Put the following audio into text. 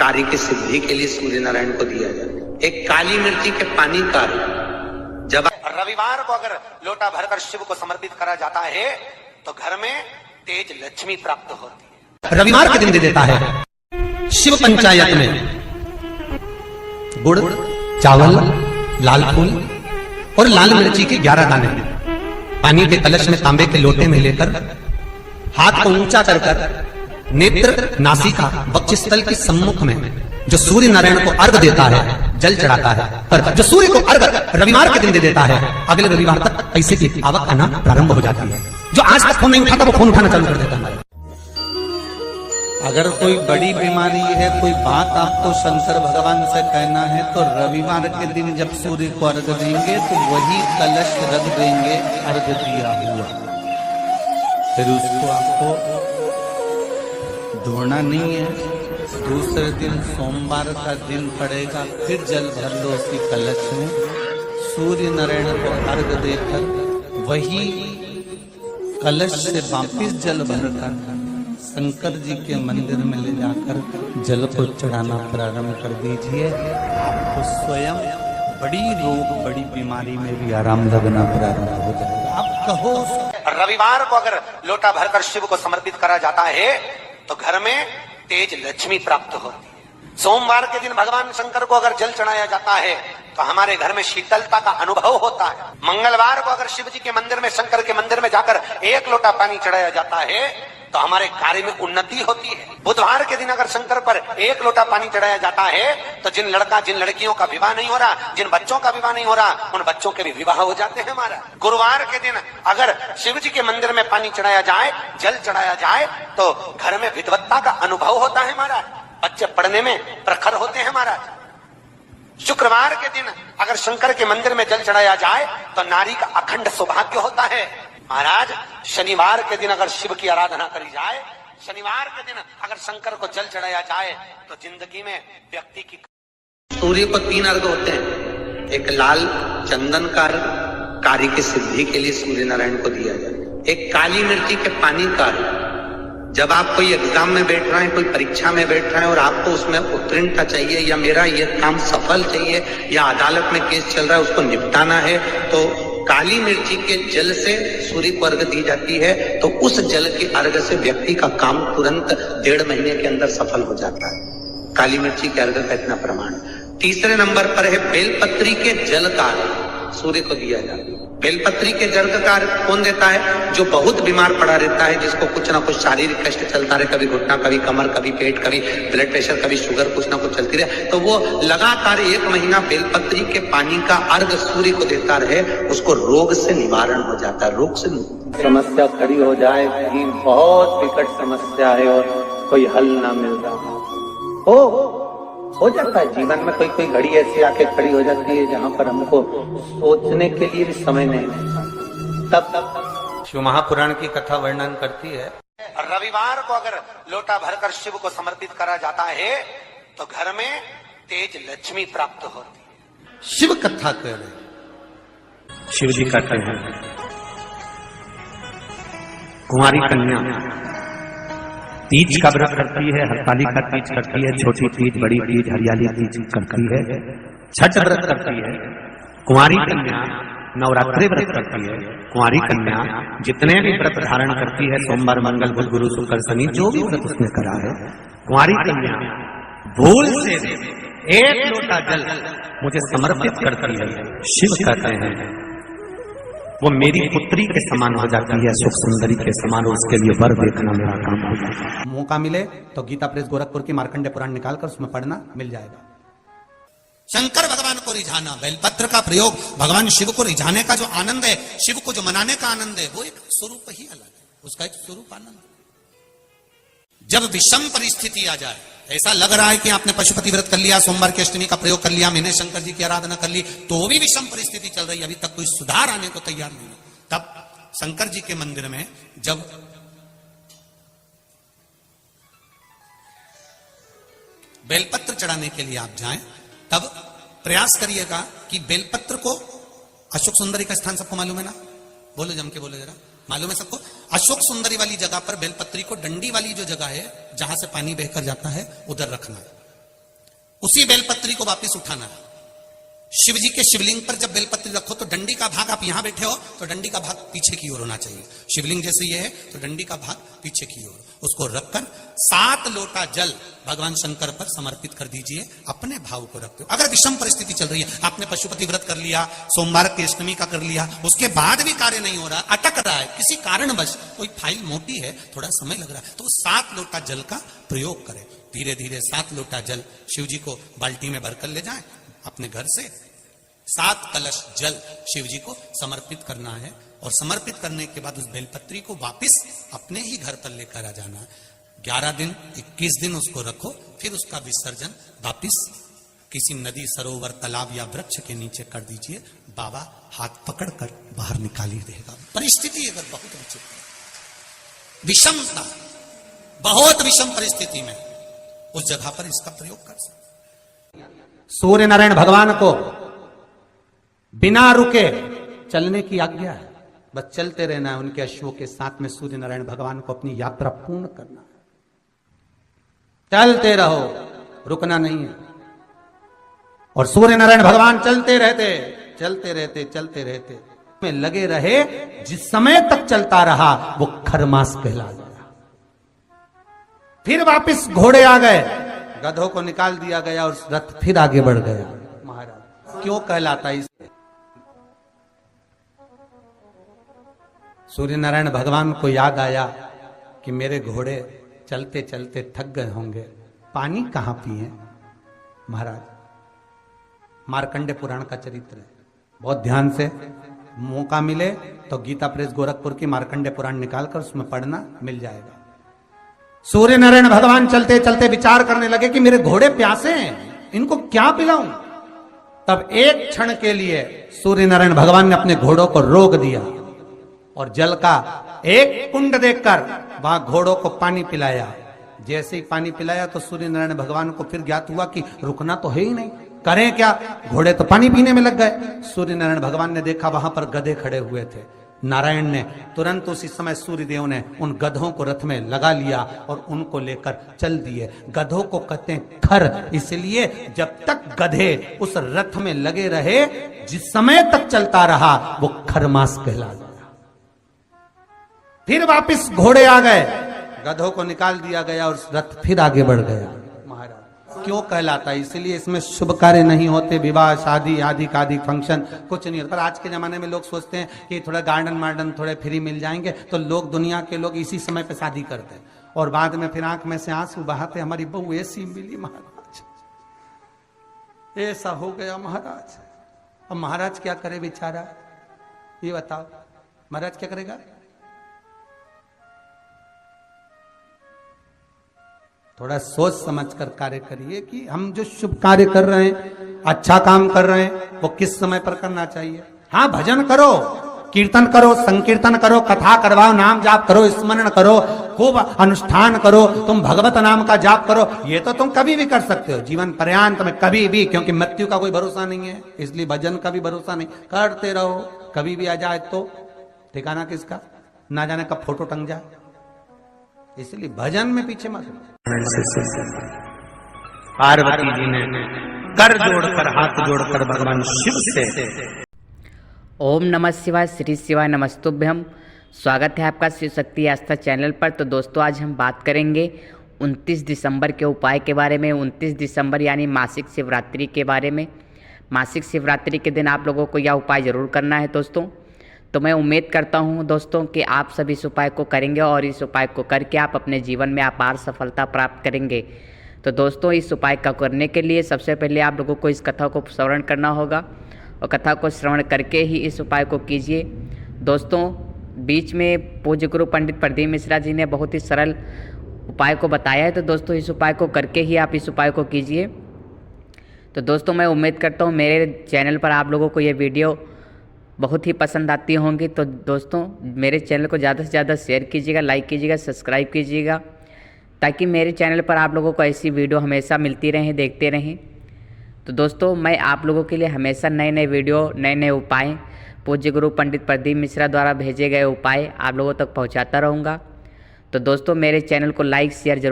कार्य की सिद्धि के लिए सूर्य नारायण को दिया जाए। एक काली मिर्ची के पानी का जब रविवार को अगर लोटा भरकर शिव को समर्पित करा जाता है तो घर में तेज लक्ष्मी प्राप्त होती है। रविवार के दिन दे देता है। शिव पंचायत में गुड़, चावल, लाल फूल और लाल मिर्ची के 11 दाने पानी के कलश में तांबे के लोटे में लेकर हाथ को ऊंचा कर नेत्र, नासिका, वक्षस्थल के सम्मुख में जो सूर्य नारायण को अर्घ देता है, जल चढ़ाता है, पर जो सूर्य को अर्घ रविवार के दिन दे देता है, अगले रविवार तक पैसे की आवक आना प्रारंभ हो जाती है। जो आज तक फोन नहीं उठाता वो फोन उठाना चालू कर देता है। अगर कोई बड़ी बीमारी है, कोई बात आपको शंकर भगवान से कहना है तो रविवार के दिन जब सूर्य को अर्घ देंगे तो वही कलश रख देंगे अर्घ दिया हुआ, फिर उसको आपको धोना नहीं है। दूसरे दिन सोमवार का दिन पड़ेगा, फिर जल भर लो उसी कलश में, सूर्य नारायण को अर्घ देकर वही कलश से वापिस जल भरकर शंकर जी के मंदिर में ले जाकर जल को चढ़ाना प्रारंभ कर दीजिए। आपको स्वयं बड़ी रोग, बड़ी बीमारी में भी आराम लगना प्रारंभ हो जाएगा। आप कहो रविवार को अगर लोटा भरकर शिव को समर्पित करा जाता है तो घर में तेज लक्ष्मी प्राप्त होती है। सोमवार के दिन भगवान शंकर को अगर जल चढ़ाया जाता है तो हमारे घर में शीतलता का अनुभव होता है। मंगलवार को अगर शिव जी के मंदिर में, शंकर के मंदिर में जाकर 1 लोटा पानी चढ़ाया जाता है तो हमारे कार्य में उन्नति होती है। बुधवार के दिन अगर शंकर पर 1 लोटा पानी चढ़ाया जाता है तो जिन लड़कियों का विवाह नहीं हो रहा, जिन बच्चों का विवाह नहीं हो रहा, उन बच्चों के भी विवाह हो जाते हैं हमारा। गुरुवार के दिन अगर शिव जी के मंदिर में पानी चढ़ाया जाए, जल चढ़ाया जाए तो घर में विद्वत्ता का अनुभव होता है हमारा, बच्चे पढ़ने में प्रखर होते हैं हमारा। शुक्रवार के दिन अगर शंकर के मंदिर में जल चढ़ाया जाए तो नारी का अखंड सौभाग्य होता है महाराज। शनिवार के दिन अगर शिव की आराधना करी जाए, शनिवार के दिन अगर शंकर को जल चढ़ाया जाए तो जिंदगी में व्यक्ति की। सूर्य को 3 अर्घ होते हैं। एक लाल चंदन का अर्घ कार्य की सिद्धि के लिए सूर्य नारायण को दिया जाए। एक काली मिर्ची के पानी का अर्घ जब आप कोई एग्जाम में बैठ रहे हैं, कोई परीक्षा में बैठ रहे हैं और आपको उसमें उत्तीर्णता चाहिए या मेरा ये काम सफल चाहिए या अदालत में केस चल रहा है उसको निपटाना है, तो काली मिर्ची के जल से सूर्य को अर्घ दी जाती है। तो उस जल के अर्घ से व्यक्ति का काम तुरंत 1.5 महीने के अंदर सफल हो जाता है। काली मिर्ची के अर्घ का इतना प्रमाण। तीसरे नंबर पर है बेलपत्री के जल का अर्घ सूर्य को दिया जाता है। बेलपत्री के जल का अर्घ कौन देता है? जो बहुत बीमार पड़ा रहता है, जिसको कुछ ना कुछ शारीरिक कष्ट चलता रहे, कभी घुटना, कभी कमर, कभी पेट, कभी ब्लड प्रेशर, कभी शुगर, कुछ ना कुछ चलती रहे, तो वो लगातार 1 महीना बेलपत्री के पानी का अर्घ सूर्य को देता रहे, उसको रोग से निवारण हो जाता है। रोग से समस्या खड़ी हो जाए कि बहुत विकट समस्या है और कोई हल ना मिल रहा हो जाता है जीवन में। कोई घड़ी ऐसी आके खड़ी हो जाती है जहाँ पर हमको सोचने के लिए भी समय नहीं मिलता। तब शिव महापुराण की कथा वर्णन करती है। रविवार को अगर लोटा भरकर शिव को समर्पित करा जाता है तो घर में तेज लक्ष्मी प्राप्त होती है। शिव कथा कह रहे शिव जी कहते हैं कुंवारी कन्या तीज का व्रत करती है, हरतालिका तीज करती है, छोटी तीज, बड़ी तीज, हरियाली तीज करती है, छठ व्रत करती है। कुंवारी कन्या नवरात्रि व्रत करती है। कुंवारी कन्या जितने भी व्रत धारण करती है, सोमवार, मंगल, बुध, गुरु, शुक्र, शनि, जो भी व्रत उसने करा है, कुंवारी कन्या भूल से 1 लोटा जल मुझे समर्पित करती है। शिव कहते हैं वो मेरी पुत्री के समान हो जाती है, सुख सुंदरी के समान, उसके लिए वर देखना मेरा काम हो जाता है। मौका मिले तो गीता प्रेस गोरखपुर की मार्कंडे पुराण निकालकर उसमें पढ़ना मिल जाएगा। शंकर भगवान को रिझाना, बेलपत्र का प्रयोग भगवान शिव को रिझाने का जो आनंद है, शिव को जो मनाने का आनंद है, वो एक स्वरूप ही अलग है, उसका एक स्वरूप आनंद। जब विषम परिस्थिति आ जाए, ऐसा लग रहा है कि आपने पशुपति व्रत कर लिया, सोमवार की अष्टमी का प्रयोग कर लिया, मैंने शंकर जी की आराधना कर ली, तो भी विषम परिस्थिति चल रही है, अभी तक कोई सुधार आने को तैयार नहीं है, तब शंकर जी के मंदिर में जब बेलपत्र चढ़ाने के लिए आप जाएं, तब प्रयास करिएगा कि बेलपत्र को, अशोक सुंदरी का स्थान सबको मालूम है ना? बोलो, जम के बोलो जरा, मालूम है सबको? अशोक सुंदरी वाली जगह पर बेलपत्री को, डंडी वाली जो जगह है जहां से पानी बहकर जाता है, उधर रखना। उसी बेलपत्री को वापस उठाना है। शिव जी के शिवलिंग पर जब बेलपत्री रखो तो डंडी का भाग, आप यहां बैठे हो तो डंडी का भाग पीछे की ओर होना चाहिए। शिवलिंग जैसे ये है तो डंडी का भाग पीछे की ओर, उसको रखकर 7 लोटा जल भगवान शंकर पर समर्पित कर दीजिए। अपने भाव को रखते हो। अगर विषम परिस्थिति चल रही है, आपने पशुपति व्रत कर लिया, सोमवार की अष्टमी का कर लिया, उसके बाद भी कार्य नहीं हो रहा, अटक रहा है, किसी कारणवश कोई फाइल मोटी है, थोड़ा समय लग रहा है, तो 7 लोटा जल का प्रयोग करें। धीरे धीरे 7 लोटा जल शिव जी को बाल्टी में भरकर ले जाएं अपने घर से। 7 कलश जल शिव जी को समर्पित करना है और समर्पित करने के बाद उस बेलपत्री को वापस अपने ही घर पर लेकर आ जाना है। 11 दिन 21 दिन उसको रखो, फिर उसका विसर्जन वापिस किसी नदी, सरोवर, तालाब या वृक्ष के नीचे कर दीजिए। बाबा हाथ पकड़कर बाहर निकाली देगा। परिस्थिति अगर बहुत विषमता, बहुत विषम परिस्थिति में उस जगह पर इसका प्रयोग कर सकते। सूर्य नारायण भगवान को बिना रुके चलने की आज्ञा है, बस चलते रहना है। उनके अश्वों के साथ में सूर्य नारायण भगवान को अपनी यात्रा पूर्ण करना है। चलते रहो, रुकना नहीं है। और सूर्य नारायण भगवान चलते रहते चलते रहते चलते रहते में लगे रहे। जिस समय तक चलता रहा वो खरमास कहला गया। फिर वापिस घोड़े आ गए, गधों को निकाल दिया गया और रथ फिर आगे बढ़ गया। महाराज क्यों कहलाता है? सूर्य नारायण भगवान को याद आया कि मेरे घोड़े चलते चलते थक गए होंगे, पानी कहां पिए? महाराज मार्कंडे पुराण का चरित्र है, बहुत ध्यान से मौका मिले तो गीता प्रेस गोरखपुर की मार्कंडे पुराण निकालकर उसमें पढ़ना मिल जाएगा। सूर्य नारायण भगवान चलते चलते विचार करने लगे कि मेरे घोड़े प्यासे हैं, इनको क्या पिलाऊं? तब एक क्षण के लिए सूर्य नारायण भगवान ने अपने घोड़ों को रोक दिया और जल का एक कुंड देखकर वहां घोड़ों को पानी पिलाया। जैसे ही पानी पिलाया तो सूर्य नारायण भगवान को फिर ज्ञात हुआ कि रुकना तो है ही नहीं, करें क्या? घोड़े तो पानी पीने में लग गए। सूर्य नारायण भगवान ने देखा वहां पर गधे खड़े हुए थे। नारायण ने तुरंत उसी समय सूर्यदेव ने उन गधों को रथ में लगा लिया और उनको लेकर चल दिए। गधों को कहते हैं खर, इसलिए जब तक गधे उस रथ में लगे रहे, जिस समय तक चलता रहा वो खरमास कहला गया। फिर वापिस घोड़े आ गए, गधों को निकाल दिया गया और रथ फिर आगे बढ़ गया। महाराज क्यों कहलाता है? इसलिए इसमें शुभ कार्य नहीं होते, विवाह, शादी आदि का आदि फंक्शन कुछ नहीं होता। पर आज के जमाने में लोग सोचते हैं कि थोड़ा गार्डन वार्डन थोड़े फ्री मिल जाएंगे तो लोग, दुनिया के लोग इसी समय पे शादी करते हैं और बाद में फिर आंख में से आंसू बहाते, हमारी बहू ऐसी मिली महाराज, ऐसा हो गया महाराज। अब महाराज क्या करे बेचारा, ये बताओ महाराज क्या करेगा? थोड़ा सोच समझकर कार्य करिए कि हम जो शुभ कार्य कर रहे हैं, अच्छा काम कर रहे हैं, वो किस समय पर करना चाहिए। हाँ, भजन करो, कीर्तन करो, संकीर्तन करो, कथा करवाओ, नाम जाप करो, स्मरण करो, खूब अनुष्ठान करो, तुम भगवत नाम का जाप करो। ये तो तुम कभी भी कर सकते हो, जीवन पर्यांत में कभी भी, क्योंकि मृत्यु का कोई भरोसा नहीं है, इसलिए भजन का भी भरोसा नहीं। करते रहो, कभी भी आ जाए तो ठिकाना किसका, ना जाने कब फोटो टंग जाए, इसलिए भजन में पीछे मत। पार्वती जी ने कर जोड़कर, हाथ जोड़कर भगवान शिव से ओम नमः शिवाय, श्री शिवाय नमस्तुभ्यम। स्वागत है आपका शिव शक्ति आस्था चैनल पर। तो दोस्तों आज हम बात करेंगे 29 दिसंबर के उपाय के बारे में। 29 दिसंबर यानी मासिक शिवरात्रि के बारे में। मासिक शिवरात्रि के दिन आप लोगों को यह उपाय ज़रूर करना है दोस्तों। तो मैं उम्मीद करता हूं दोस्तों कि आप सभी इस उपाय को करेंगे और इस उपाय को करके आप अपने जीवन में अपार सफलता प्राप्त करेंगे। तो दोस्तों इस उपाय का करने के लिए सबसे पहले आप लोगों को इस कथा को श्रवण करना होगा और कथा को श्रवण करके ही इस उपाय को कीजिए। दोस्तों बीच में पूज्य गुरु पंडित प्रदीप मिश्रा जी ने बहुत ही सरल उपाय को बताया है, तो दोस्तों इस उपाय को करके ही आप इस उपाय को कीजिए। तो दोस्तों मैं उम्मीद करता हूँ मेरे चैनल पर आप लोगों को ये वीडियो बहुत ही पसंद आती होंगी। तो दोस्तों मेरे चैनल को ज़्यादा से ज़्यादा शेयर कीजिएगा, लाइक कीजिएगा, सब्सक्राइब कीजिएगा, ताकि मेरे चैनल पर आप लोगों को ऐसी वीडियो हमेशा मिलती रहें, देखते रहें। तो दोस्तों मैं आप लोगों के लिए हमेशा नए नए वीडियो, नए नए उपाय, पूज्य गुरु पंडित प्रदीप मिश्रा द्वारा भेजे गए उपाय आप लोगों तक पहुंचाता रहूँगा। तो दोस्तों मेरे चैनल को लाइक शेयर जरूर